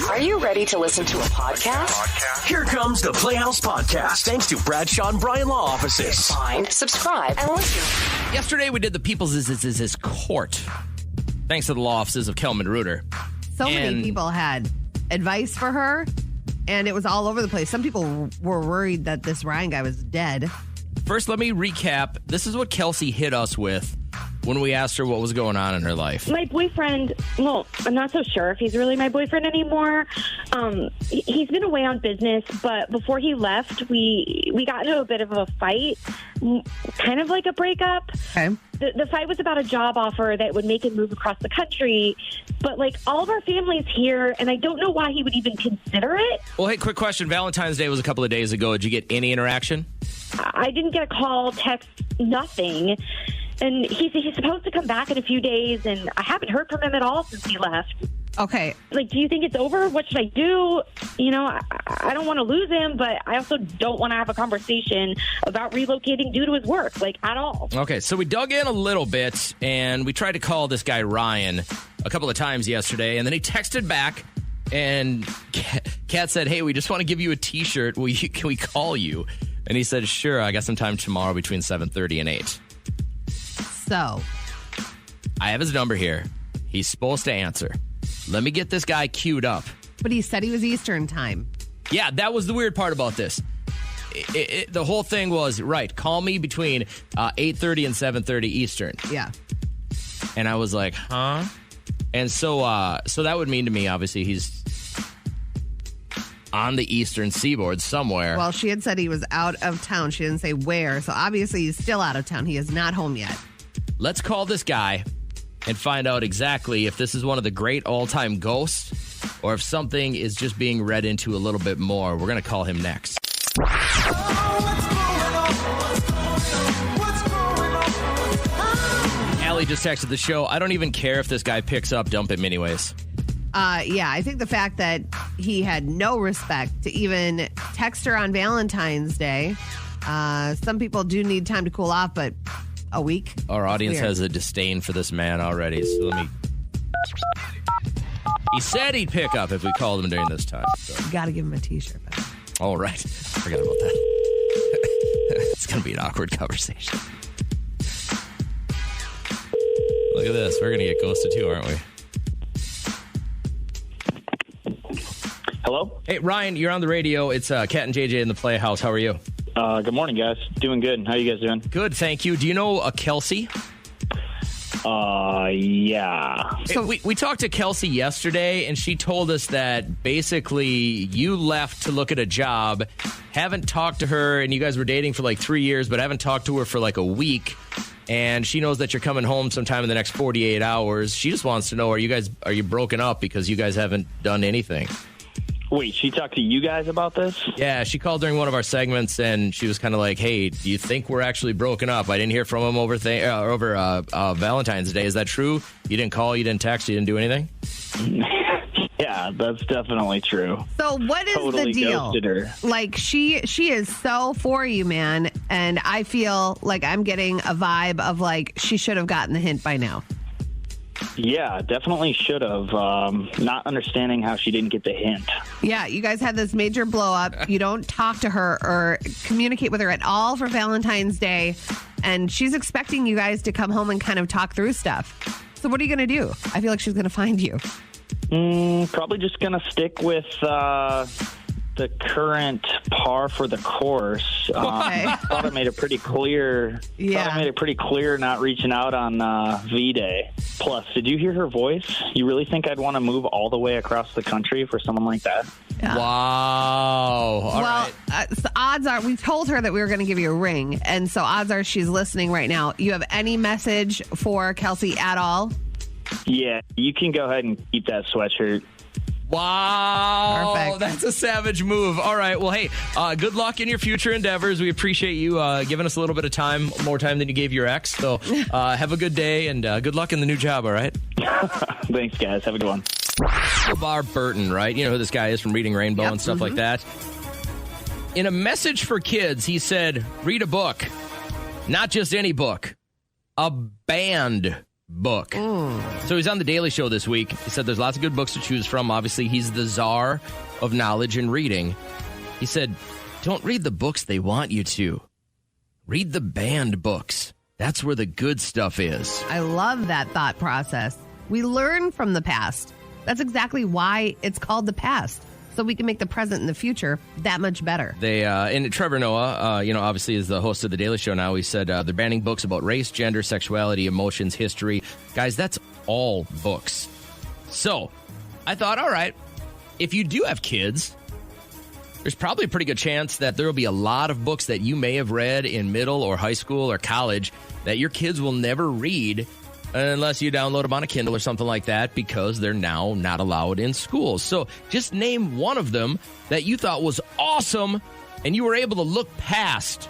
Are you ready to listen to a podcast? Here comes the Playhouse Podcast, thanks to Bradshaw and Bryan Law Offices. Find, subscribe, and listen. Yesterday, we did the People's Court, thanks to the law offices of Kelman Reuter. So many people had advice for her, and it was all over the place. Some people were worried that this Ryan guy was dead. First, let me recap. This is what Kelsey hit us with when we asked her what was going on in her life. My boyfriend, well, I'm not so sure if he's really my boyfriend anymore. He's been away on business, but before he left, we got into a bit of a fight, kind of like a breakup. Okay. The fight was about a job offer that would make him move across the country, but like all of our family's here, and I don't know why he would even consider it. Well, hey, quick question. Valentine's Day was a couple of days ago. Did you get any interaction? I didn't get a call, text, nothing. And he's supposed to come back in a few days, and I haven't heard from him at all since he left. Okay. Like, do you think it's over? What should I do? You know, I don't want to lose him, but I also don't want to have a conversation about relocating due to his work, like, at all. Okay, so we dug in a little bit, and we tried to call this guy Ryan a couple of times yesterday, and then he texted back, and Kat said, hey, we just want to give you a T-shirt. Can we call you? And he said, sure, I got some time tomorrow between 7:30 and 8. So, I have his number here. He's supposed to answer. Let me get this guy queued up. but he said he was Eastern time. Yeah, that was the weird part about this. The whole thing was, right, call me between 8:30 and 7:30 Eastern. Yeah. And I was like, huh? And so that would mean to me, obviously, he's on the eastern seaboard somewhere. Well, she had said he was out of town. She didn't say where. So obviously he's still out of town. He is not home yet. Let's call this guy and find out exactly if this is one of the great all-time ghosts or if something is just being read into a little bit more. We're going to call him next. Allie just texted the show. I don't even care if this guy picks up. Dump him anyways. Yeah, I think the fact that he had no respect to even text her on Valentine's Day. Some people do need time to cool off, but a week? Our audience has a disdain for this man already, so let me... He said he'd pick up if we called him during this time. So. You got to give him a T-shirt. All right. Forgot about that. It's going to be an awkward conversation. Look at this. We're going to get ghosted too, aren't we? Hello? Hey, Ryan, you're on the radio. It's Kat and JJ in the Playhouse. How are you? Good morning, guys. Doing good. How you guys doing? Good, thank you. Do you know a Kelsey? Yeah. So we talked to Kelsey yesterday, and she told us that basically you left to look at a job, haven't talked to her, and you guys were dating for like 3 years, but haven't talked to her for like a week, and she knows that you're coming home sometime in the next 48 hours. She just wants to know, are you broken up because you guys haven't done anything? Wait, she talked to you guys about this? Yeah, she called during one of our segments, and she was kind of like, hey, do you think we're actually broken up? I didn't hear from him over Valentine's Day. Is that true? You didn't call, you didn't text, you didn't do anything? Yeah, that's definitely true. So what is Totally the deal? ghosted her. Like, she is so for you, man, and I feel like I'm getting a vibe of like she should have gotten the hint by now. Yeah, definitely should have. Not understanding how she didn't get the hint. Yeah, you guys had this major blow up. You don't talk to her or communicate with her at all for Valentine's Day. And she's expecting you guys to come home and kind of talk through stuff. So what are you going to do? I feel like she's going to find you. Probably just going to stick with the current par for the course. Thought I made it pretty clear. Yeah. Thought I made it pretty clear not reaching out on V-Day. Plus, did you hear her voice? You really think I'd want to move all the way across the country for someone like that? Yeah. Wow. All right. So odds are, we told her that we were going to give you a ring. And so odds are she's listening right now. You have any message for Kelsey at all? Yeah, you can go ahead and keep that sweatshirt. Wow. Perfect. That's a savage move. All right. Well, hey, good luck in your future endeavors. We appreciate you giving us a little bit of time, more time than you gave your ex. So have a good day and good luck in the new job, all right? Thanks, guys. Have a good one. LeVar Burton, right? You know who this guy is from Reading Rainbow and stuff like that. In a message for kids, he said, read a book. Not just any book. A banned book. So he's on The Daily Show this week. He said there's lots of good books to choose from. Obviously, he's the czar of knowledge and reading. He said, don't read the books they want you to. Read the banned books. That's where the good stuff is. I love that thought process. We learn from the past. That's exactly why it's called the past. So we can make the present and the future that much better. They and Trevor Noah, obviously is the host of The Daily Show now. He said they're banning books about race, gender, sexuality, emotions, history. Guys, that's all books. So I thought, all right, if you do have kids, there's probably a pretty good chance that there will be a lot of books that you may have read in middle or high school or college that your kids will never read unless you download them on a Kindle or something like that, because they're now not allowed in schools. So just name one of them that you thought was awesome and you were able to look past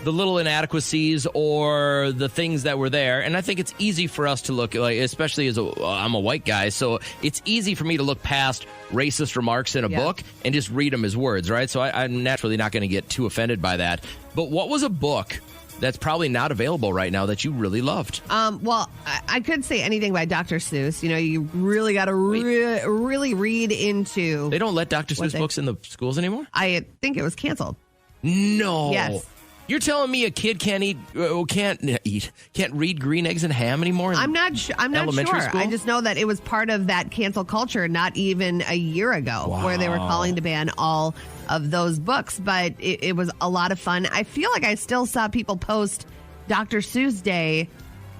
the little inadequacies or the things that were there. And I think it's easy for us to look, like, especially as I'm a white guy, so it's easy for me to look past racist remarks in a book and just read them as words, right? So I'm naturally not going to get too offended by that. But what was a book that's probably not available right now that you really loved? Well, I could say anything by Dr. Seuss. You really got to really read into... They don't let Dr. Seuss books in the schools anymore? I think it was canceled. No. Yes. You're telling me a kid can't read Green Eggs and Ham anymore? I'm not sure. School? I just know that it was part of that cancel culture not even a year ago, where they were calling to ban all of those books. But it was a lot of fun. I feel like I still saw people post Dr. Seuss Day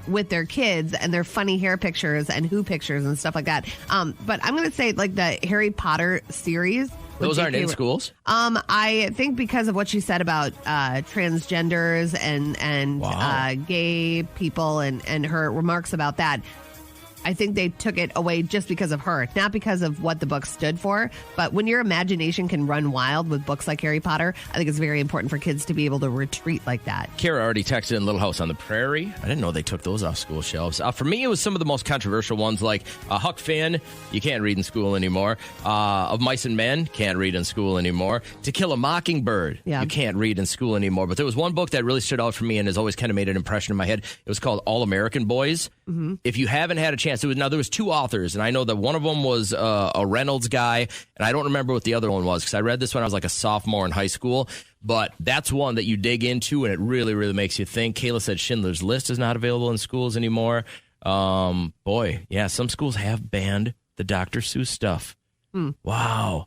with their kids and their funny hair pictures and Who pictures and stuff like that. But I'm going to say, like, the Harry Potter series. Those aren't in schools? I think because of what she said about transgenders and gay people and her remarks about that. I think they took it away just because of her, not because of what the book stood for. But when your imagination can run wild with books like Harry Potter, I think it's very important for kids to be able to retreat like that. Kara already texted in Little House on the Prairie. I didn't know they took those off school shelves. For me, it was some of the most controversial ones, like Huck Finn, you can't read in school anymore. Of Mice and Men, can't read in school anymore. To Kill a Mockingbird, you can't read in school anymore. But there was one book that really stood out for me and has always kind of made an impression in my head. It was called All American Boys. Mm-hmm. If you haven't had a chance, there was two authors, and I know that one of them was a Reynolds guy, and I don't remember what the other one was because I read this when I was like a sophomore in high school. But that's one that you dig into, and it really, really makes you think. Kayla said Schindler's List is not available in schools anymore. Some schools have banned the Dr. Seuss stuff. Wow.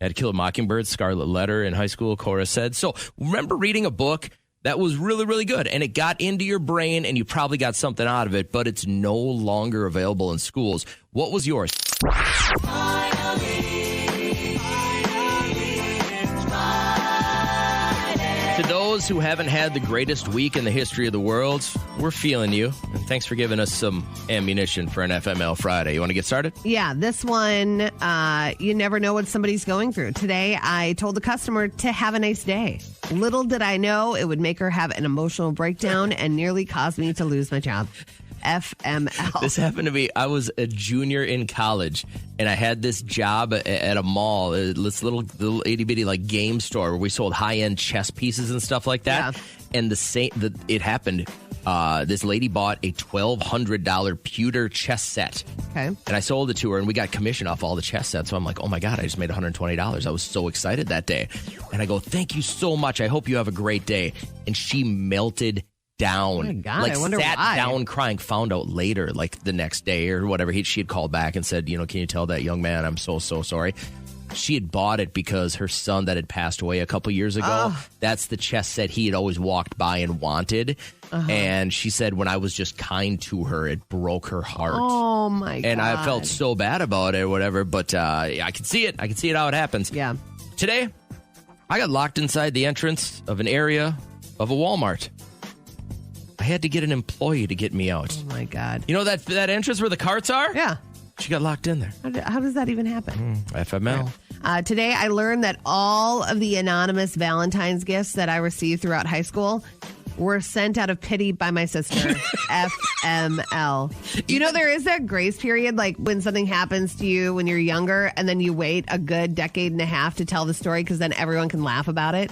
Had to Kill a Mockingbird, Scarlet Letter in high school, Cora said. So remember reading a book that was really, really good, and it got into your brain, and you probably got something out of it, but it's no longer available in schools. What was yours? To those who haven't had the greatest week in the history of the world, we're feeling you. And thanks for giving us some ammunition for an FML Friday. You want to get started? Yeah, this one, you never know what somebody's going through. Today, I told the customer to have a nice day. Little did I know it would make her have an emotional breakdown and nearly cause me to lose my job. FML. This happened to me. I was a junior in college, and I had this job at a mall, this little itty bitty like game store where we sold high end chess pieces and stuff like that. Yeah. And it happened. This lady bought a $1,200 pewter chess set. Okay. And I sold it to her, and we got commission off all the chess sets. So I'm like, oh my God, I just made $120. I was so excited that day. And I go, thank you so much. I hope you have a great day. And she melted down. Oh my God, like I wonder sat why. down crying, found out later, like the next day or whatever. She had called back and said, can you tell that young man I'm so sorry. She had bought it because her son that had passed away a couple years ago, that's the chess set he had always walked by and wanted. And she said when I was just kind to her, it broke her heart. Oh, my God. And I felt so bad about it or whatever, but I could see it. I could see it how it happens. Yeah. Today, I got locked inside the entrance of an area of a Walmart. I had to get an employee to get me out. Oh, my God. You know that entrance where the carts are? Yeah. She got locked in there. How does that even happen? FML. Today, I learned that all of the anonymous Valentine's gifts that I received throughout high school were sent out of pity by my sister. FML. There is that grace period, like when something happens to you when you're younger, and then you wait a good decade and a half to tell the story because then everyone can laugh about it.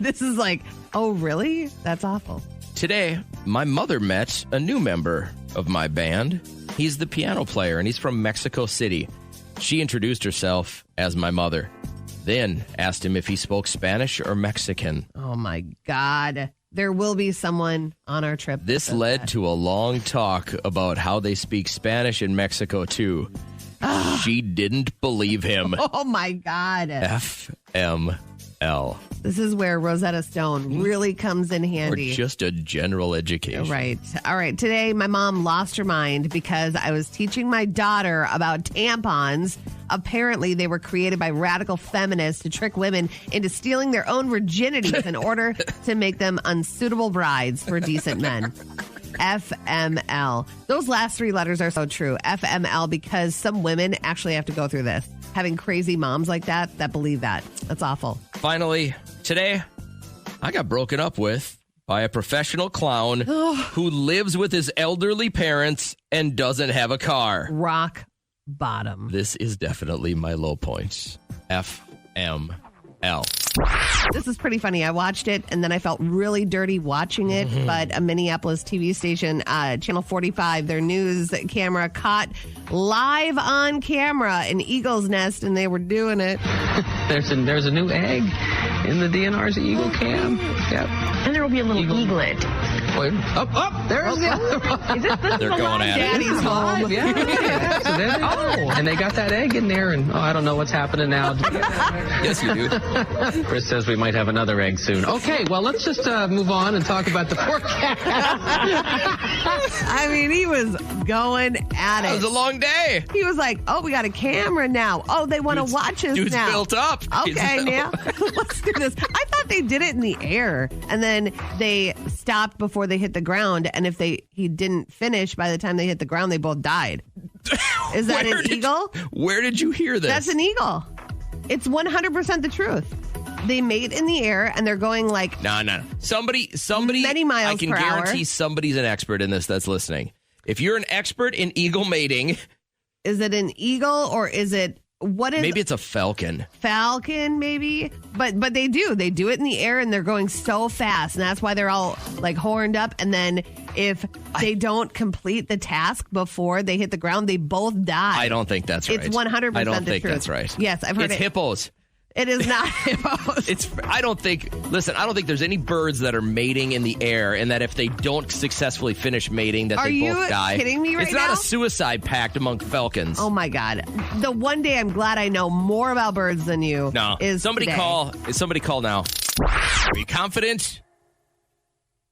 This is like, oh, really? That's awful. Today, my mother met a new member of my band. He's the piano player, and he's from Mexico City. She introduced herself as my mother, then asked him if he spoke Spanish or Mexican. Oh, my God. There will be someone on our trip. This led to a long talk about how they speak Spanish in Mexico, too. She didn't believe him. Oh, my God. FML. This is where Rosetta Stone really comes in handy. Or just a general education. Right. All right. Today, my mom lost her mind because I was teaching my daughter about tampons. Apparently, they were created by radical feminists to trick women into stealing their own virginities in order to make them unsuitable brides for decent men. FML. Those last three letters are so true. FML, because some women actually have to go through this. Having crazy moms like that believe that. That's awful. Finally, today, I got broken up with by a professional clown who lives with his elderly parents and doesn't have a car. Rock bottom. This is definitely my low point. FML. This is pretty funny. I watched it and then I felt really dirty watching it. But a Minneapolis TV station, Channel 45, their news camera caught live on camera an eagle's nest, and they were doing it. There's a new egg in the DNR's Eagle Cam. Yep. And there will be a little eaglet. Wait, up. There's the other one. Is this They're going at it. Daddy's home. Yeah. So there they go. And they got that egg in there, and I don't know what's happening now. Yes, you do. Chris says we might have another egg soon. Okay, well, let's just move on and talk about the forecast. I mean, he was going at It it. was a long day. He was like, oh, we got a camera now. Oh, they want to watch us Dude's now. built up. Okay, now let's do this. I thought they did it in the air, and then they stopped before they hit the ground. And if he didn't finish by the time they hit the ground, they both died. Is that an eagle? Where did you hear this? That's an eagle. It's 100% the truth. They mate in the air, and they're going like No. Somebody. Many miles I can per hour. guarantee somebody's an expert in this that's listening. If you're an expert in eagle mating, is it an eagle or is it what is maybe it's a falcon. falcon? Maybe, but they do it in the air, and they're going so fast, and that's why they're all like horned up. And then if they don't complete the task before they hit the ground, they both die. I don't think that's right. It's 100%. I don't the think truth. that's right. Yes, I've heard it's it. hippos. It is not hippos. I don't think there's any birds that are mating in the air, and that if they don't successfily finish mating, that Are they you both die. kidding me right It's not now? a suicide pact among falcons. Oh my God! The one day I'm glad I know more about birds than you. No. is Somebody today. call now. Are you confident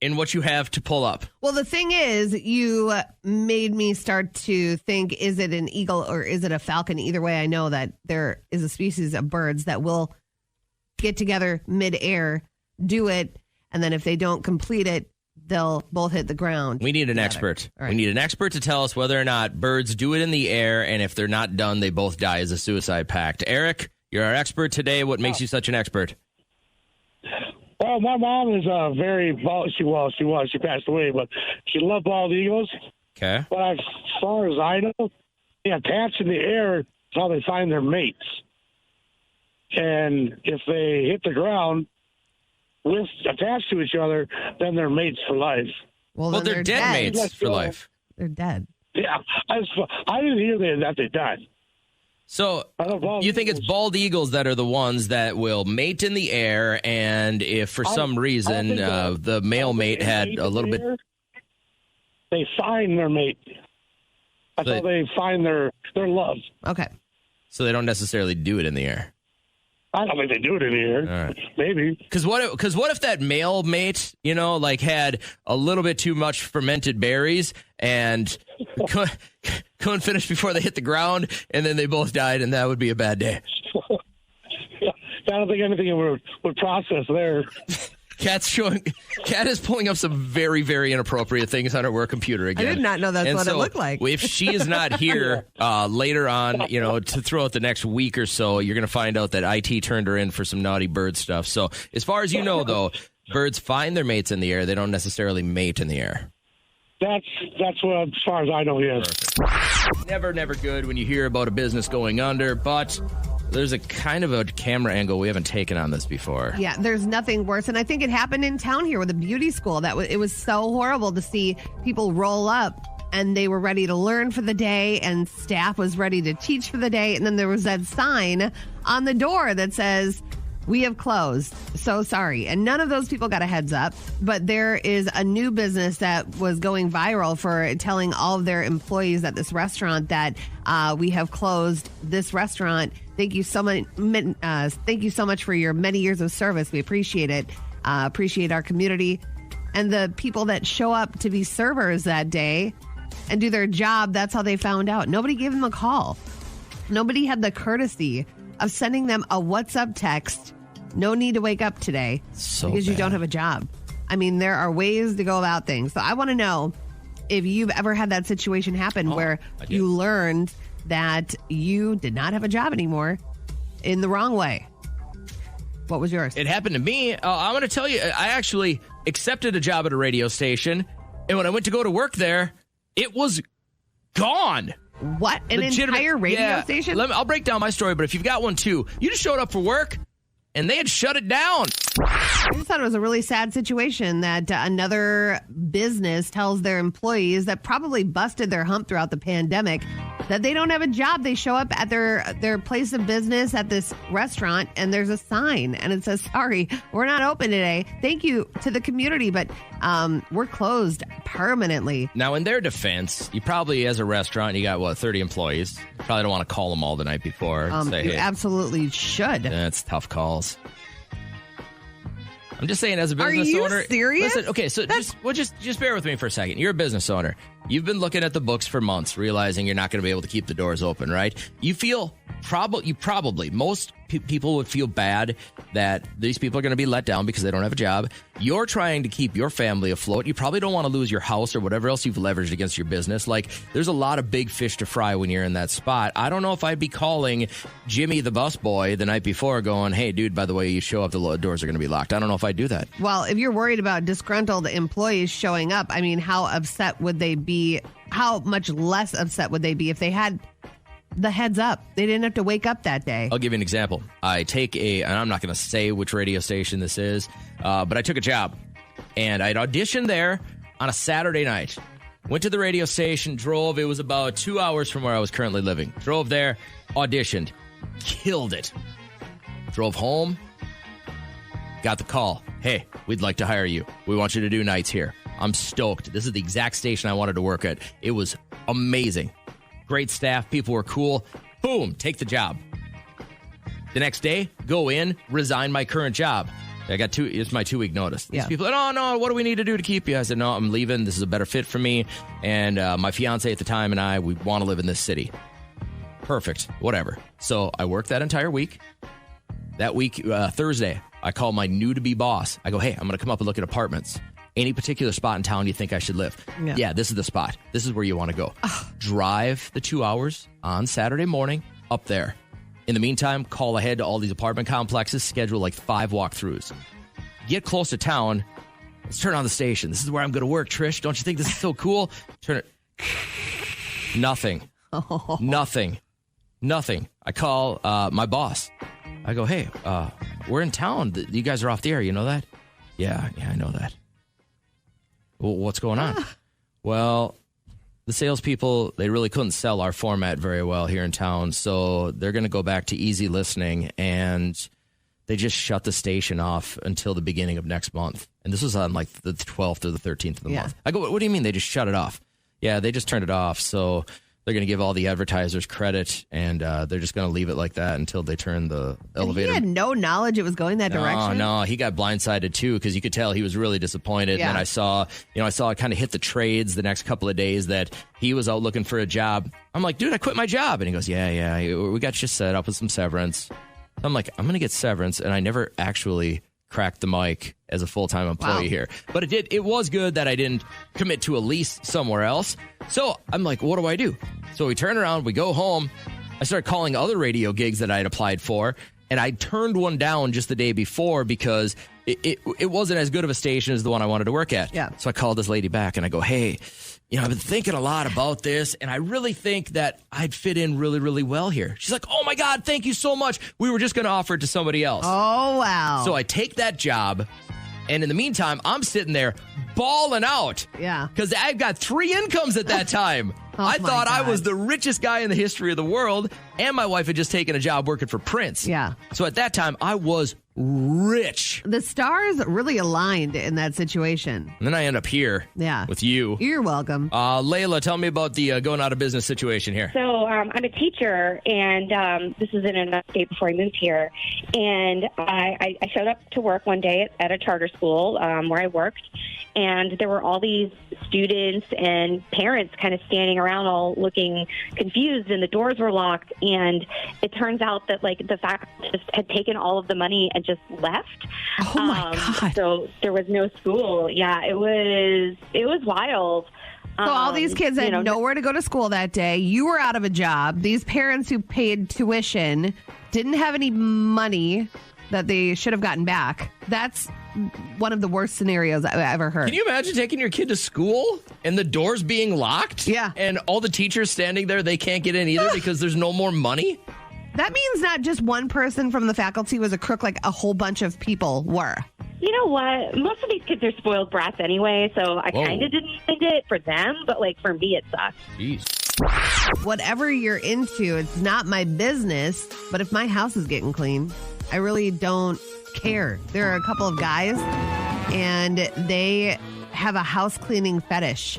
in what you have to pull up? Well, the thing is, you made me start to think, is it an eagle or is it a falcon? Either way, I know that there is a species of birds that will get together midair, do it, and then if they don't complete it, they'll both hit the ground. We need an expert. All right. We need an expert to tell us whether or not birds do it in the air, and if they're not done, they both die as a suicide pact. Eric, you're our expert today. What makes you such an expert? Well, my mom is she passed away, but she loved bald eagles. Okay. But as far as I know, they attach in the air. That's how they find their mates. And if they hit the ground with attached to each other, then they're mates for life. Well, Well, then they're dead mates for life. They're dead. Yeah, I didn't hear that they died. So you think it's bald eagles that are the ones that will mate in the air, and if for some reason the male mate had a little bit... They find their mate. That's how they find their love. Okay. So they don't necessarily do it in the air. I don't think they do it in the air. All right. Maybe. Because what if that male mate, had a little bit too much fermented berries and couldn't finish before they hit the ground, and then they both died, and that would be a bad day. I don't think anything would process there. Kat is pulling up some very, very inappropriate things on her work computer again. I did not know that's what it looked like. If she is not here later on, to throw out the next week or so, you're going to find out that IT turned her in for some naughty bird stuff. So as far as you know, though, birds find their mates in the air. They don't necessarily mate in the air. That's what, as far as I know, yes. Never good when you hear about a business going under, but there's a kind of a camera angle we haven't taken on this before. Yeah, there's nothing worse. And I think it happened in town here with a beauty school. It was so horrible to see people roll up and they were ready to learn for the day, and staff was ready to teach for the day. And then there was that sign on the door that says, "We have closed. So sorry." And none of those people got a heads up. But there is a new business that was going viral for telling all of their employees at this restaurant that we have closed this restaurant. Thank you so much. Thank you so much for your many years of service. We appreciate it. Appreciate our community. And the people that show up to be servers that day and do their job, that's how they found out. Nobody gave them a call. Nobody had the courtesy of sending them a "What's up" text. No need to wake up today because you don't have a job. I mean, there are ways to go about things. So I want to know if you've ever had that situation happen where you learned that you did not have a job anymore in the wrong way. What was yours? It happened to me. I'm going to tell you, I actually accepted a job at a radio station, and when I went to go to work there, it was gone. What? An entire radio station? I'll break down my story, but if you've got one too, you just showed up for work, and they had shut it down. I just thought it was a really sad situation that another business tells their employees that probably busted their hump throughout the pandemic that they don't have a job. They show up at their place of business at this restaurant, and there's a sign, and it says, "Sorry, we're not open today. Thank you to the community, but we're closed permanently." Now, in their defense, you probably, as a restaurant, you got, 30 employees. You probably don't want to call them all the night before. You absolutely should. That's tough calls. I'm just saying, as a business owner. Are you serious? Listen, okay, so just bear with me for a second. You're a business owner. You've been looking at the books for months, realizing you're not going to be able to keep the doors open, right? You feel most people would feel bad that these people are going to be let down because they don't have a job. You're trying to keep your family afloat. You probably don't want to lose your house or whatever else you've leveraged against your business. Like, there's a lot of big fish to fry when you're in that spot. I don't know if I'd be calling Jimmy the busboy the night before going, "Hey, dude, by the way, you show up, the doors are going to be locked." I don't know if I'd do that. Well, if you're worried about disgruntled employees showing up, I mean, how upset would they be? How much less upset would they be if they had the heads up? They didn't have to wake up that day. I'll give you an example. And I'm not going to say which radio station this is, but I took a job, and I'd auditioned there on a Saturday night. Went to the radio station, drove. It was about 2 hours from where I was currently living. Drove there, auditioned, killed it. Drove home, got the call. "Hey, we'd like to hire you. We want you to do nights here." I'm stoked. This is the exact station I wanted to work at. It was amazing. Great staff. People were cool. Boom, take the job. The next day, go in, resign my current job. It's my 2-week notice. These people said, "Oh, no, what do we need to do to keep you?" I said, "No, I'm leaving. This is a better fit for me. And my fiance at the time and we want to live in this city." Perfect. Whatever. So I worked that entire week. That week, Thursday, I call my new-to-be boss. I go, "Hey, I'm going to come up and look at apartments. Any particular spot in town you think I should live?" Yeah, this is the spot. This is where you want to go. Drive the 2 hours on Saturday morning up there. In the meantime, call ahead to all these apartment complexes, schedule like 5 walkthroughs. Get close to town. Let's turn on the station. This is where I'm going to work, Trish. Don't you think this is so cool? Turn it. Nothing. Nothing. I call my boss. I go, "Hey, we're in town. You guys are off the air. You know that?" Yeah, I know that. "Well, what's going on?" "Well, the salespeople, they really couldn't sell our format very well here in town, so they're going to go back to easy listening, and they just shut the station off until the beginning of next month." And this was on like the 12th or the 13th of the month. I go, "What do you mean they just shut it off?" "Yeah, they just turned it off, so they're going to give all the advertisers credit, and they're just going to leave it like that until they turn the elevator." He had no knowledge it was going that direction? No, he got blindsided too, because you could tell he was really disappointed. And then I saw it kind of hit the trades the next couple of days that he was out looking for a job. I'm like, "Dude, I quit my job." And he goes, yeah, we got you set up with some severance. I'm like, I'm going to get severance, and I never actually cracked the mic as a full-time employee here. But it was good that I didn't commit to a lease somewhere else. So I'm like, what do I do? So we turn around, we go home. I started calling other radio gigs that I had applied for, and I turned one down just the day before because it wasn't as good of a station as the one I wanted to work at. Yeah. So I called this lady back, and I go, "Hey, I've been thinking a lot about this, and I really think that I'd fit in really, really well here." She's like, "Oh, my God, thank you so much. We were just going to offer it to somebody else." Oh, wow. So I take that job, And in the meantime, I'm sitting there balling out. Yeah. Because I've got 3 incomes at that time. I thought I was the richest guy in the history of the world, and my wife had just taken a job working for Prince. Yeah. So at that time, I was rich. The stars really aligned in that situation. And then I end up here with you. You're welcome. Layla, tell me about the going out of business situation here. So I'm a teacher, and this was in another state before I moved here. And I showed up to work one day at a charter school where I worked, and there were all these students and parents kind of standing around all looking confused, and the doors were locked. And it turns out that, like, the faculty just had taken all of the money and just left. Oh, my God. So there was no school. Yeah, it was wild. So all these kids had nowhere to go to school that day. You were out of a job. These parents who paid tuition didn't have any money that they should have gotten back. That's one of the worst scenarios I've ever heard. Can you imagine taking your kid to school and the doors being locked? Yeah. And all the teachers standing there, they can't get in either because there's no more money? That means not just one person from the faculty was a crook, like a whole bunch of people were. You know what? Most of these kids are spoiled brats anyway, so I kind of didn't mind it for them, but, like, for me, it sucks. Jeez. Whatever you're into, it's not my business, but if my house is getting clean, I really don't care. There are a couple of guys, and they have a house cleaning fetish.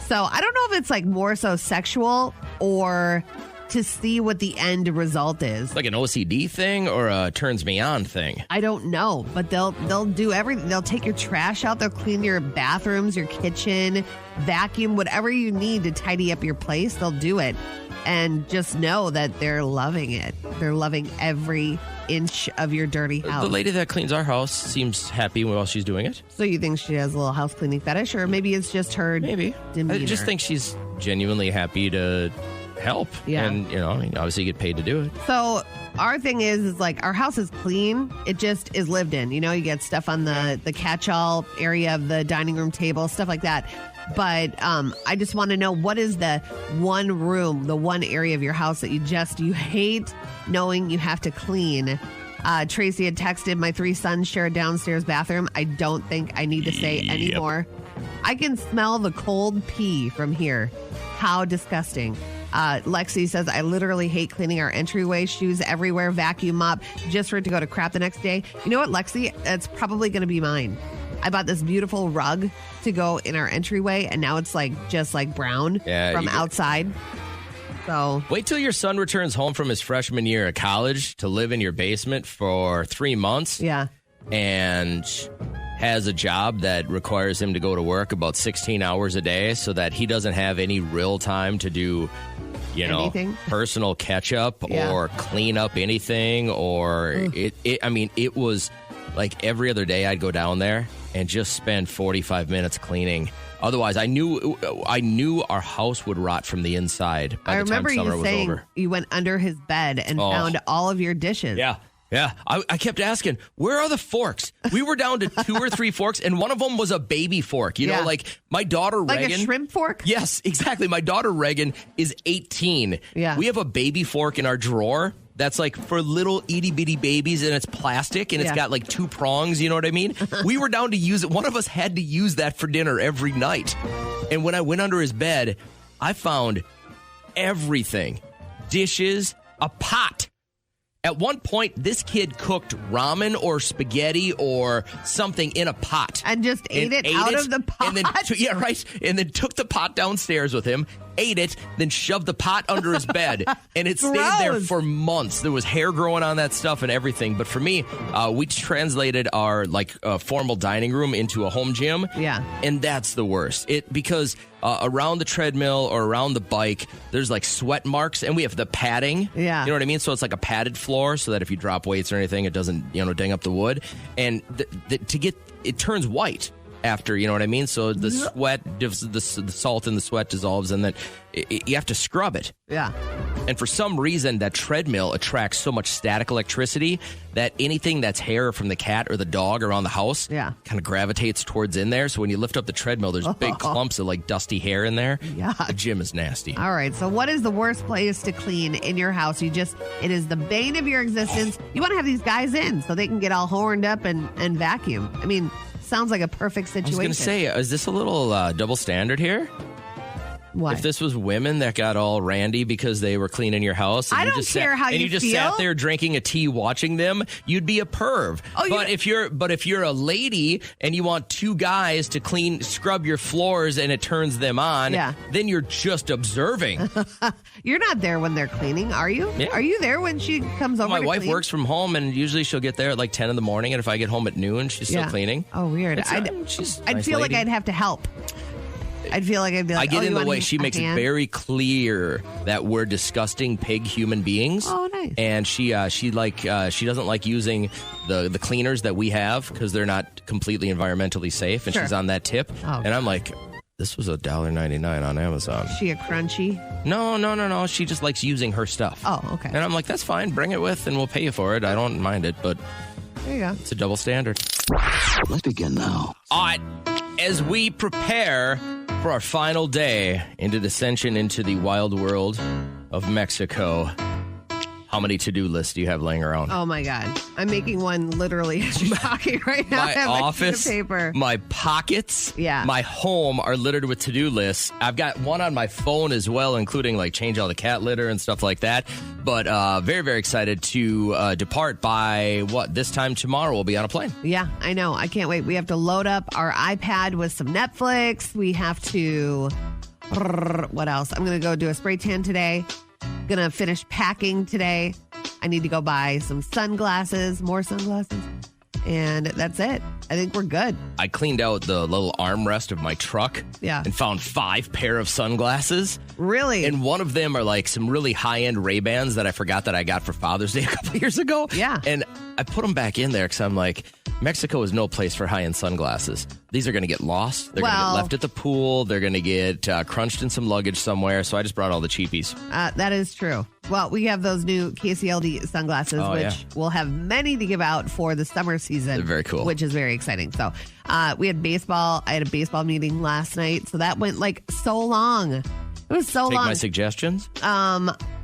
So I don't know if it's, like, more so sexual or to see what the end result is. Like an OCD thing or a turns me on thing? I don't know, but they'll do everything. They'll take your trash out. They'll clean your bathrooms, your kitchen, vacuum, whatever you need to tidy up your place. They'll do it. And just know that they're loving it. They're loving every inch of your dirty house. The lady that cleans our house seems happy while she's doing it. So you think she has a little house cleaning fetish, or maybe it's just her demeanor? I just think she's genuinely happy to help. Yeah. And, obviously you get paid to do it. So our thing is like our house is clean. It just is lived in. You get stuff on the catch-all area of the dining room table, stuff like that. But I just want to know, what is the one room, the one area of your house that you hate knowing you have to clean? Tracy had texted, my 3 sons share a downstairs bathroom. I don't think I need to say anymore. I can smell the cold pee from here. How disgusting. Lexi says, I literally hate cleaning our entryway, shoes everywhere, vacuum mop, just for it to go to crap the next day. You know what, Lexi? It's probably going to be mine. I bought this beautiful rug to go in our entryway, and now it's just brown from outside. So wait till your son returns home from his freshman year of college to live in your basement for 3 months. Yeah. And has a job that requires him to go to work about 16 hours a day so that he doesn't have any real time to do, anything? Personal catch up or clean up anything. Or it was like every other day I'd go down there and just spend 45 minutes cleaning. Otherwise, I knew our house would rot from the inside by the time summer was over. You went under his bed and found all of your dishes. Yeah. Yeah, I kept asking, where are the forks? We were down to 2 or 3 forks, and one of them was a baby fork. Like my daughter Reagan. Like a shrimp fork? Yes, exactly. My daughter Reagan is 18. Yeah. We have a baby fork in our drawer that's like for little itty-bitty babies, and it's plastic, and it's got like 2 prongs, you know what I mean? We were down to use it. One of us had to use that for dinner every night. And when I went under his bed, I found everything. Dishes, a pot. At one point, this kid cooked ramen or spaghetti or something in a pot. And just ate it out of the pot? And then, and then took the pot downstairs with him, ate it, then shoved the pot under his bed. And it stayed there for months. There was hair growing on that stuff and everything. But for me, we translated our formal dining room into a home gym. Yeah. And that's the worst. Because around the treadmill or around the bike, there's like sweat marks, and we have the padding. Yeah. You know what I mean? So it's like a padded floor so that if you drop weights or anything, it doesn't, ding up the wood. And it turns white after, you know what I mean? So the sweat, the salt in the sweat dissolves, and then you have to scrub it. Yeah. And for some reason, that treadmill attracts so much static electricity that anything that's hair from the cat or the dog around the house kind of gravitates towards in there. So when you lift up the treadmill, there's big clumps of like dusty hair in there. Yeah. The gym is nasty. All right. So what is the worst place to clean in your house? It is the bane of your existence. You want to have these guys in so they can get all horned up and vacuum. I mean, sounds like a perfect situation. I was going to say, is this a little double standard here? What? If this was women that got all randy because they were cleaning your house, and I don't care how you just feel. sat there drinking a tea watching them, you'd be a perv. But if you're a lady and you want two guys to scrub your floors and it turns them on, then you're just observing. You're not there when they're cleaning, are you? Yeah. Are you there when she comes over? My wife clean? works from home, and usually she'll get there at like 10 in the morning, and if I get home at noon, she's still cleaning. Oh, weird. I'd feel like I'd have to help. I'd feel like I'd be like, I get in the way. She makes it very clear that we're disgusting pig human beings. Oh, nice. And she doesn't like using the cleaners that we have because they're not completely environmentally safe. And she's on that tip. Oh, and I'm like, this was $1.99 on Amazon. Is she a crunchy? No. She just likes using her stuff. Oh, okay. And I'm like, that's fine. Bring it with, and we'll pay you for it. I don't mind it, but there you go. It's a double standard. Let's begin now. All right. As we prepare for our final day into descension into the wild world of Mexico, how many to-do lists do you have laying around? Oh, my God. I'm making one literally as you're talking right now. My office, paper. My pockets, my home are littered with to-do lists. I've got one on my phone as well, including like change all the cat litter and stuff like that. But very, very excited to depart by this time tomorrow. We'll be on a plane. Yeah, I know. I can't wait. We have to load up our iPad with some Netflix. We have to... What else? I'm going to go do a spray tan today. Going to finish packing today. I need to go buy some sunglasses, more sunglasses. And that's it. I think we're good. I cleaned out the little armrest of my truck and found 5 pair of sunglasses. Really? And one of them are like some really high-end Ray-Bans that I forgot that I got for Father's Day a couple years ago. Yeah. And I put them back in there because I'm like, Mexico is no place for high-end sunglasses. These are going to get lost. They're going to get left at the pool. They're going to get crunched in some luggage somewhere. So I just brought all the cheapies. That is true. Well, we have those new KCLD sunglasses, which we'll have many to give out for the summer season. They're very cool. Which is very exciting. So we had baseball. I had a baseball meeting last night. So that went like so long. It was so long. Take my suggestions?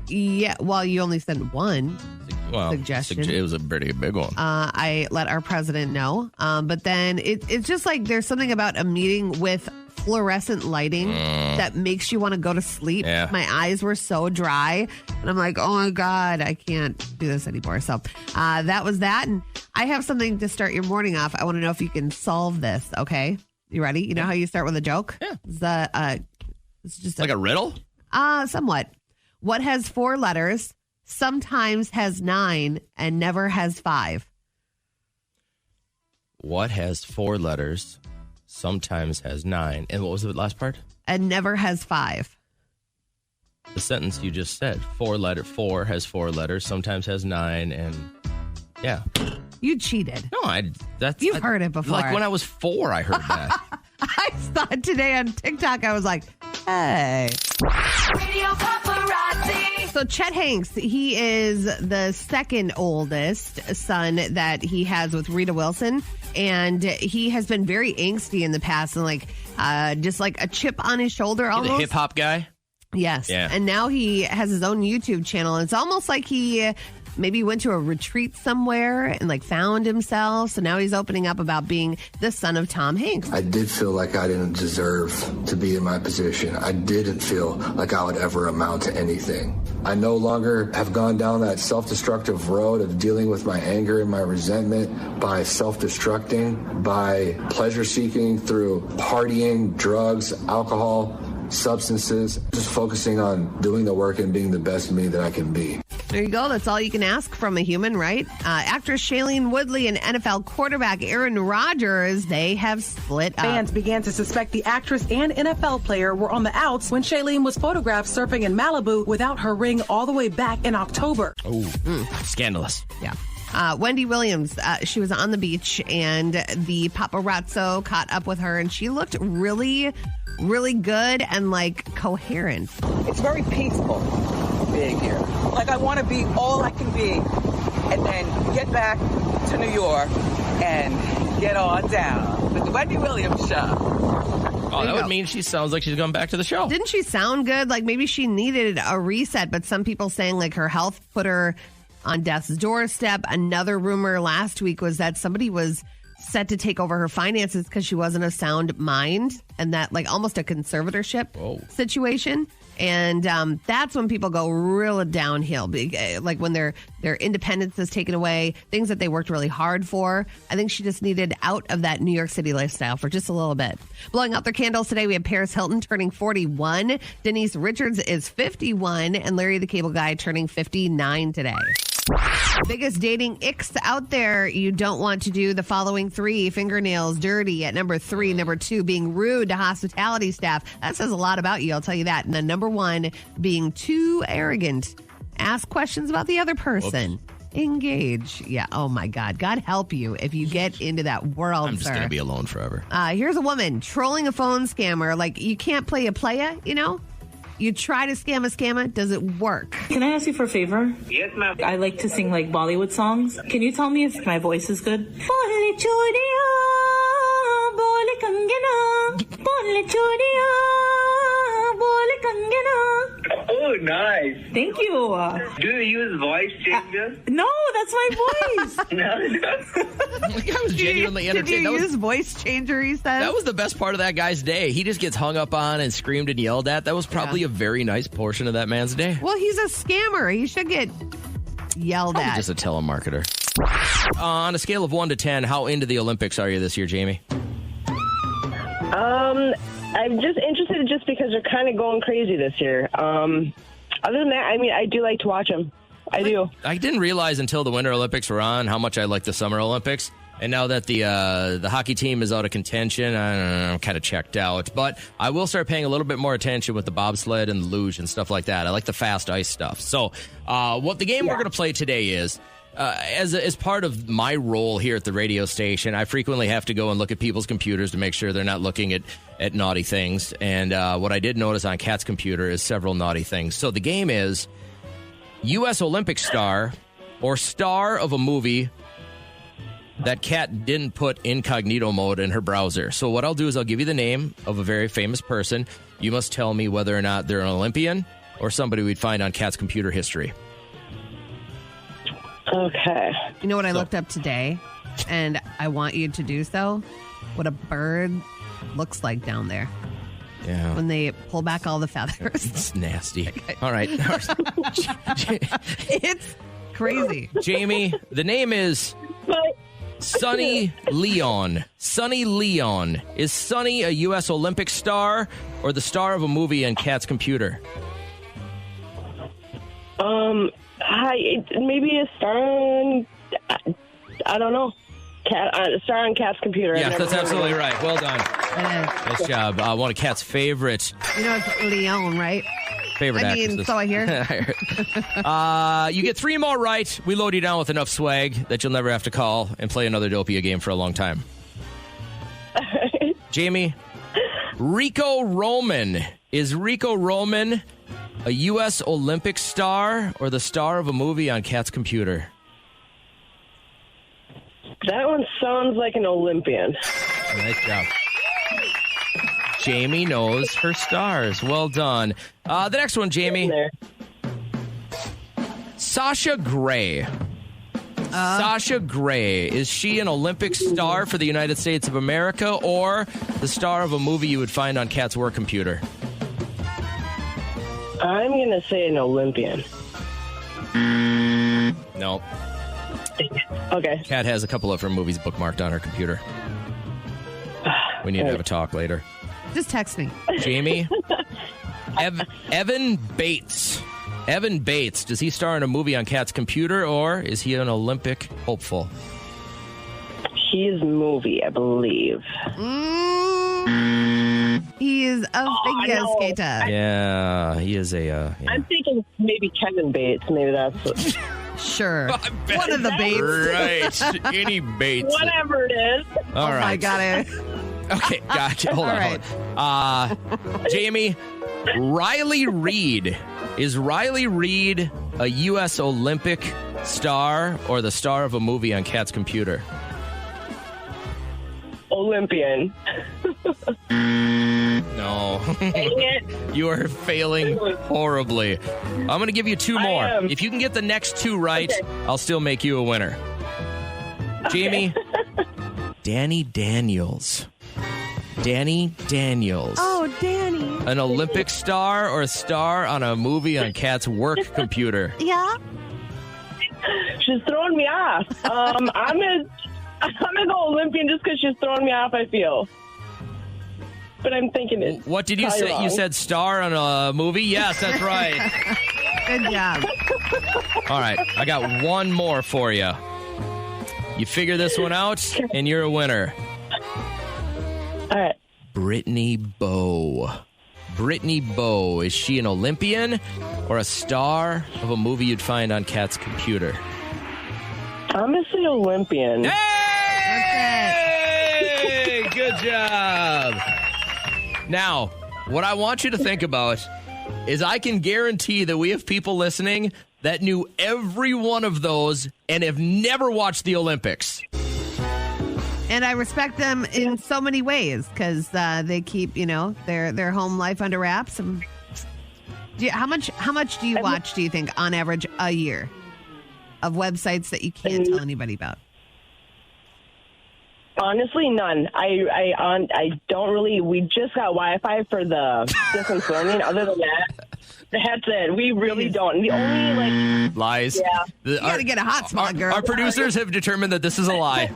Yeah. Well, you only sent one. Suggestion. It was a pretty big one. I let our president know. But then it's just like there's something about a meeting with fluorescent lighting that makes you want to go to sleep. Yeah. My eyes were so dry. And I'm like, oh, my God, I can't do this anymore. So that was that. And I have something to start your morning off. I want to know if you can solve this. Okay. You ready? You know how you start with a joke? Yeah. It's just like a riddle? Somewhat. What has 4 letters, sometimes has 9, and never has 5? What has 4 letters, sometimes has 9, and what was the last part? And never has 5. The sentence you just said. 4 has 4 letters, sometimes has 9, and yeah. You cheated. No, You've heard it before. Like when I was 4, I heard that. I saw it today on TikTok. I was like, hey. Radio Paparazzi. So Chet Hanks, he is the second oldest son that he has with Rita Wilson. And he has been very angsty in the past and just like a chip on his shoulder almost. The hip hop guy? Yes. Yeah. And now he has his own YouTube channel. It's almost like he maybe went to a retreat somewhere and found himself. So now he's opening up about being the son of Tom Hanks. I did feel like I didn't deserve to be in my position. I didn't feel like I would ever amount to anything. I no longer have gone down that self-destructive road of dealing with my anger and my resentment by self-destructing, by pleasure-seeking through partying, drugs, alcohol, substances, just focusing on doing the work and being the best me that I can be. There you go. That's all you can ask from a human, right? Actress Shailene Woodley and NFL quarterback Aaron Rodgers, they have split up. Fans began to suspect the actress and NFL player were on the outs when Shailene was photographed surfing in Malibu without her ring all the way back in October. Oh, scandalous. Yeah. Wendy Williams, she was on the beach and the paparazzo caught up with her and she looked really, really good and coherent. It's very peaceful. being here. Like, I want to be all I can be and then get back to New York and get on down with the Wendy Williams show. Oh, that would mean she sounds like she's going back to the show. Didn't she sound good? Like maybe she needed a reset, but some people saying like her health put her on death's doorstep. Another rumor last week was that somebody was set to take over her finances because she wasn't of sound mind, and that like almost a conservatorship situation. And that's when people go real downhill, like when their independence is taken away, things that they worked really hard for. I think she just needed out of that New York City lifestyle for just a little bit. Blowing out their candles today, we have Paris Hilton turning 41, Denise Richards is 51, and Larry the Cable Guy turning 59 today. Biggest dating icks out there. You don't want to do the following 3. Fingernails dirty at number 3. Number 2, being rude to hospitality staff. That says a lot about you, I'll tell you that. And then number 1, being too arrogant. Ask questions about the other person. Whoops. Engage. Yeah. Oh my God. God help you if you get into that world. I'm just going to be alone forever. Here's a woman trolling a phone scammer. Like, you can't play a playa, you know? You try to scam a scammer, does it work? Can I ask you for a favor? Yes, ma'am. I like to sing like Bollywood songs. Can you tell me if my voice is good? Oh, nice. Thank you. Do you use voice changer? No, that's my voice. No. I was genuinely entertained. Did you use voice changer, he said? That was the best part of that guy's day. He just gets hung up on and screamed and yelled at. That was probably a very nice portion of that man's day. Well, he's a scammer. He should get yelled at. Just a telemarketer. On a scale of 1 to 10, how into the Olympics are you this year, Jamie? I'm just interested just because they're kind of going crazy this year. Other than that, I mean, I do like to watch them. I do. I didn't realize until the Winter Olympics were on how much I like the Summer Olympics. And now that the hockey team is out of contention, I don't know, I'm kind of checked out. But I will start paying a little bit more attention with the bobsled and the luge and stuff like that. I like the fast ice stuff. So what the game we're going to play today is, as part of my role here at the radio station, I frequently have to go and look at people's computers to make sure they're not looking at naughty things. And what I did notice on Kat's computer is several naughty things. So the game is U.S. Olympic star or star of a movie that Kat didn't put incognito mode in her browser. So what I'll do is I'll give you the name of a very famous person. You must tell me whether or not they're an Olympian or somebody we'd find on Kat's computer history. Okay. You know what I looked up today? And I want you to do so? What a bird looks like down there. Yeah. When they pull back all the feathers. It's nasty. Okay. All right. It's crazy. Jamie, the name is Sunny Leon. Sunny Leon. Is Sunny a U.S. Olympic star or the star of a movie on Kat's computer? Maybe a star on, I don't know. Star on Kat's computer. Yes, that's absolutely right. Well done. Nice job. One of Kat's favorite. You know, it's Leon, right? Favorite actresses. So I hear. You get 3 more right. We load you down with enough swag that you'll never have to call and play another Dopia game for a long time. Jamie, Rico Roman. Is Rico Roman a U.S. Olympic star or the star of a movie on Kat's computer? That one sounds like an Olympian. Nice job. Jamie knows her stars. Well done. The next one, Jamie. Sasha Grey. Sasha Grey. Is she an Olympic star for the United States of America or the star of a movie you would find on Kat's work computer? I'm going to say an Olympian. No. Okay. Kat has a couple of her movies bookmarked on her computer. We need to have a talk later. Just text me. Jamie? Evan Bates. Evan Bates. Does he star in a movie on Kat's computer or is he an Olympic hopeful? He's movie, I believe. He is a figure skater. Yeah, he is a... yeah. I'm thinking maybe Kevin Bates. Maybe that's... Sure. One of the Bates. Right. Any Bates. Whatever it is. All right. I got it. Okay, gotcha. Hold on. Jamie, Riley Reid. Is Riley Reid a U.S. Olympic star or the star of a movie on Kat's computer? Olympian. No. Dang it. You are failing horribly. I'm going to give you two more. If you can get the next two right, I'll still make you a winner. Jamie, Danny Daniels. Danny Daniels. Oh, Danny. An Olympic star or a star on a movie on Kat's work computer? Yeah. She's throwing me off. I'm gonna go Olympian just because she's throwing me off, I feel. But I'm thinking it. What did you say? Wrong. You said star on a movie? Yes, that's right. Good job. All right, I got one more for you. You figure this one out, and you're a winner. All right. Brittany Bowe. Brittany Bowe. Is she an Olympian or a star of a movie you'd find on Kat's computer? I'm going to say Olympian. Hey! Good job. Now, what I want you to think about is I can guarantee that we have people listening that knew every one of those and have never watched the Olympics. And I respect them in so many ways because they keep, their home life under wraps. How much do you watch, do you think, on average, a year of websites that you can't tell anybody about? Honestly, none. I don't really. We just got Wi-Fi for the distance learning. Other than that's it. We really don't. The only lies. Yeah, you got to get a hotspot, girl. Our producers have determined that this is a lie.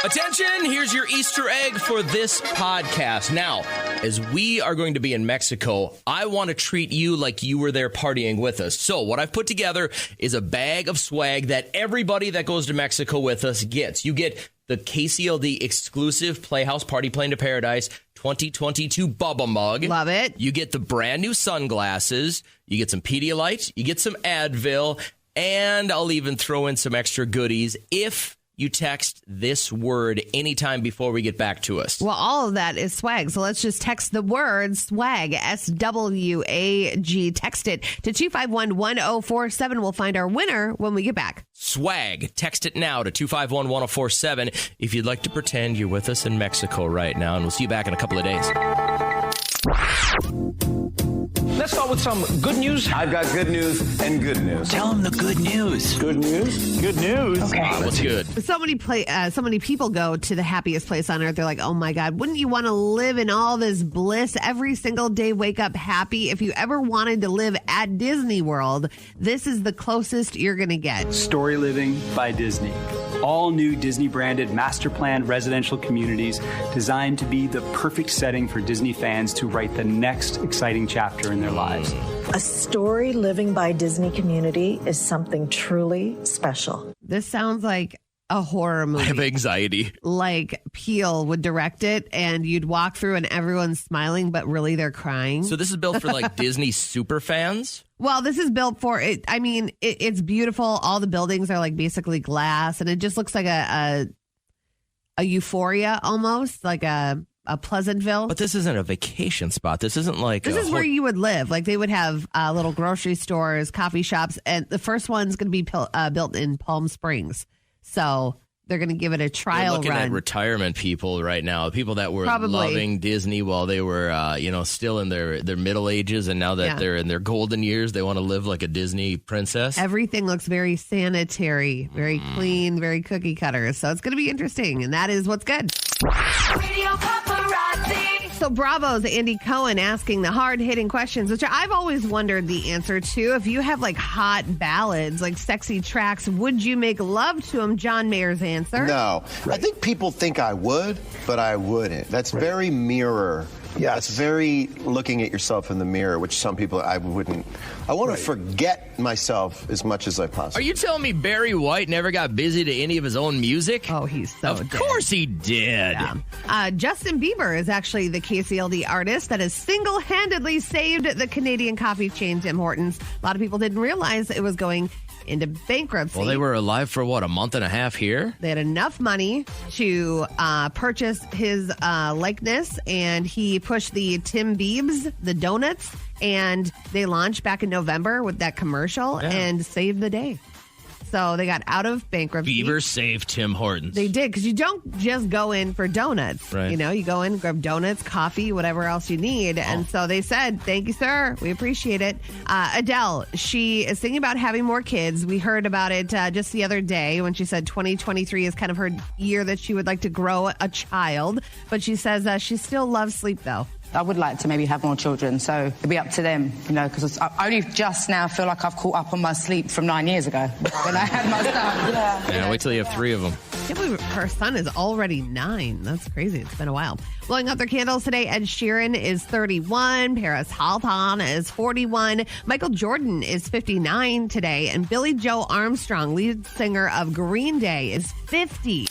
Attention, here's your Easter egg for this podcast. Now, as we are going to be in Mexico, I want to treat you like you were there partying with us. So what I've put together is a bag of swag that everybody that goes to Mexico with us gets. You get the KCLD exclusive Playhouse Party Plane to Paradise 2022 Bubba Mug. Love it. You get the brand new sunglasses. You get some Pedialyte. You get some Advil. And I'll even throw in some extra goodies if you text this word anytime before we get back to us. Well, all of that is swag. So let's just text the word swag, SWAG. Text it to 251-1047. We'll find our winner when we get back. Swag. Text it now to 251-1047 if you'd like to pretend you're with us in Mexico right now. And we'll see you back in a couple of days. Let's start with some good news. I've got good news and good news. Tell them the good news. Good news? Good news. Okay. What's good? So many people go to the happiest place on earth. They're like, oh my God, wouldn't you want to live in all this bliss every single day, wake up happy? If you ever wanted to live at Disney World, this is the closest you're going to get. Story Living by Disney. All new Disney branded master planned residential communities designed to be the perfect setting for Disney fans to write the next exciting chapter in their lives. A Story Living by Disney community is something truly special. This sounds like a horror movie. I have anxiety. Like Peele would direct it and you'd walk through and everyone's smiling, but really they're crying. So this is built for like Disney super fans? Well, this is built for it. I mean, it's beautiful. All the buildings are like basically glass and it just looks like a Euphoria almost, like a Pleasantville. But this isn't a vacation spot. This isn't like this is where you would live. Like they would have little grocery stores, coffee shops, and the first one's going to be built in Palm Springs. So they're going to give it a trial looking run. At retirement people right now, people that were Probably. loving Disney while they were, still in their middle ages, and now that they're in their golden years, they want to live like a Disney princess. Everything looks very sanitary, very clean, very cookie cutter. So it's going to be interesting, and that is what's good. Radio Paparazzi. So Bravo's Andy Cohen asking the hard-hitting questions, which I've always wondered the answer to. If you have like hot ballads, like sexy tracks, would you make love to them? John Mayer's answer. No. Right. I think people think I would, but I wouldn't. That's very mirror. Yeah, it's very looking at yourself in the mirror, which some people I wouldn't. I want to forget myself as much as I possibly. Are you telling me Barry White never got busy to any of his own music? Oh, he's so Of course he did. Yeah. Justin Bieber is actually the KCLD artist that has single-handedly saved the Canadian coffee chain Tim Hortons. A lot of people didn't realize it was going into bankruptcy. Well, they were alive for, what, a month and a half here? They had enough money to purchase his likeness, and he pushed the Tim Biebs, the donuts, and they launched back in November with that commercial and saved the day. So they got out of bankruptcy. Bieber saved Tim Hortons. They did, because you don't just go in for donuts. Right. You know, you go in, grab donuts, coffee, whatever else you need. And so they said, thank you, sir. We appreciate it. Adele, she is thinking about having more kids. We heard about it just the other day when she said 2023 is kind of her year that she would like to grow a child. But she says she still loves sleep, though. I would like to maybe have more children, so it'd be up to them, you know, because I only just now feel like I've caught up on my sleep from 9 years ago when I had my son. Yeah, wait till you have 3 of them. I can't believe her son is already 9. That's crazy. It's been a while. Blowing out their candles today, Ed Sheeran is 31. Paris Hilton is 41. Michael Jordan is 59 today. And Billie Joe Armstrong, lead singer of Green Day, is 50.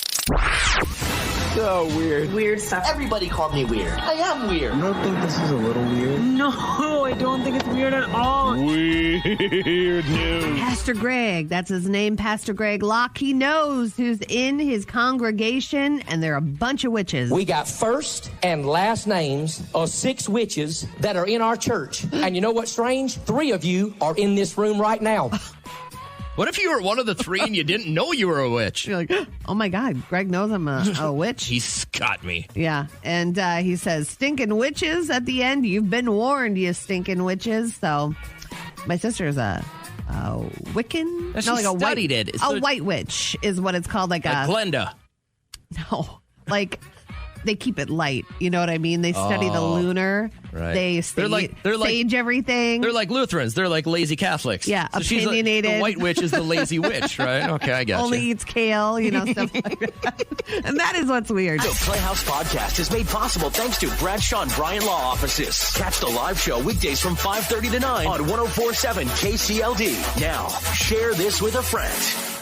So weird. Weird stuff. Everybody called me weird. I am weird. You don't think this is a little weird? No, I don't think it's weird at all. Weird news. Pastor Greg, that's his name, Pastor Greg Locke. He knows who's in his congregation, and they're a bunch of witches. We got first and last names of 6 witches that are in our church. And you know what's strange? 3 of you are in this room right now. What if you were one of the 3 and you didn't know you were a witch? You're like, oh my God, Greg knows I'm a witch. He's got me. Yeah, and he says, stinking witches at the end. You've been warned, you stinking witches. So my sister's a Wiccan. No, she studied it. A white witch is what it's called. Like Glenda. No, like they keep it light. You know what I mean? They study the lunar. Right. They sage everything. They're like Lutherans. They're like lazy Catholics. Yeah, so opinionated. The white witch is the lazy witch, right? Okay, I got Only you. eats kale, stuff like that. And that is what's weird. The Playhouse Podcast is made possible thanks to Bradshaw and Bryan Law Offices. Catch the live show weekdays from 5:30 to 9 on 104.7 KCLD. Now, share this with a friend.